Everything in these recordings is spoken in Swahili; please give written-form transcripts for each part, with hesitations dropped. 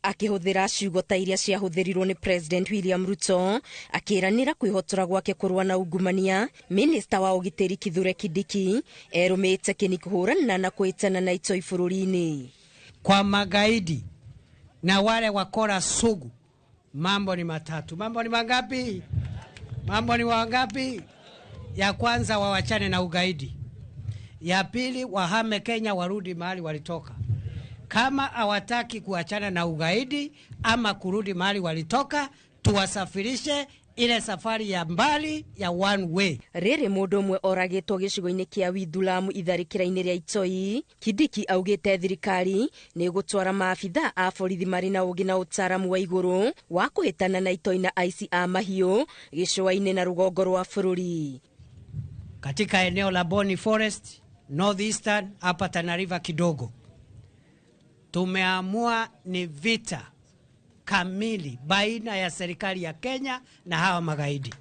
Akihuthira ciugo ta iria ciahuthirirwo ni President William Ruto akiranira kwihotora gwake kurwa na ungumania, Minister wa ugitiri Kindiki erumite kini kũhũrana na kwĩtana na itoi bũrũri-inĩ. Kwa magaidi na wale wakora sugu, mambo ni matatu. Mambo ni mangapi? Mambo ni wangapi? Ya kwanza, wawachane na ugaidi. Ya pili, wahame Kenya warudi mahali walitoka. Kama hawataki kuachana na ugaidi ama kurudi mahali walitoka, tuwasafirishe ile safari ya mbali ya one way. Rere mũndũ ũmwe oragĩtwo gĩcigo-inĩ kĩa Withulamu itharĩkĩra-inĩ rĩa itoi. Kindiki augĩte thirikari nĩ gũtwara maabitha a borithi marĩ na ũgĩ na ũtaaramu wa igũrũ wa kũhĩtana na itoi na aici a mahiũ gĩcũa-inĩ na rũgongo rwa bũrũri. Katika eneo la Boni Forest, Northeastern, hapa Tana River kidogo, tumeamua ni vita kamili baina ya serikali ya Kenya na hawa magaidi.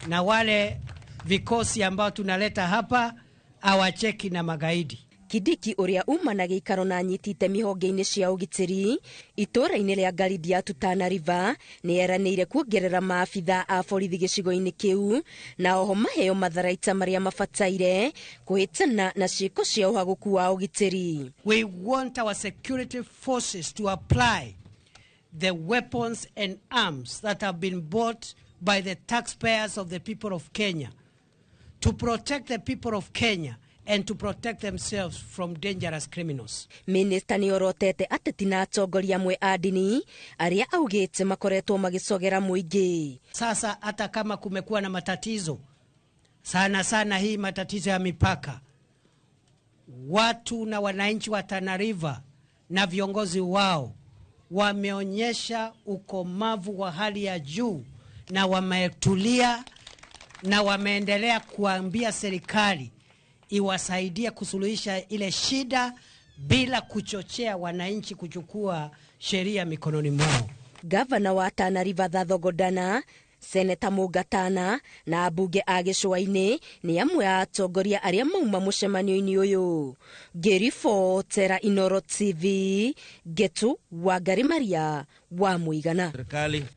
Na wale vikosi ambao tunaleta hapa awacheki na magaidi. Kindiki uria uma na gĩikaro na nyitite mihonge-inĩ cia ũgitĩri itũra-inĩ rĩa Garidi ya Tana River nĩ eranĩire kuongerera maabitha a borithi gĩcigo-inĩ kĩu na oho maheo matharaita marĩa mabataire kũhĩtana na ciĩko cia ũhagũku wa ũgitĩri. We want our security forces to apply the weapons and arms that have been bought by the taxpayers of the people of Kenya to protect the people of Kenya and to protect themselves from dangerous criminals. Minister ni orotete ateti na atongoria amwe a ndini aria augite makoretwo magicogera muingi. Sasa hata kama kumekuwa na matatizo sana hii matatizo ya mipaka, watu na wananchi wa Tana River na viongozi wao wameonyesha ukomavu wa hali ya juu na wametulia na wameendelea kuambia serikali iwasaidia kusuluhisha ile shida bila kuchochea wananchi kuchukua sheria mikononi mwao. Gavana wa Tana River Thathogodana, Seneta Mũngatana na ambunge a gĩcũa-inĩ nĩ amwe a atongoria arĩa mauma mũcemanio-inĩ ũyũ. Ngĩribotera Inooro TV, Getu Wangari Maria wa Mũigana.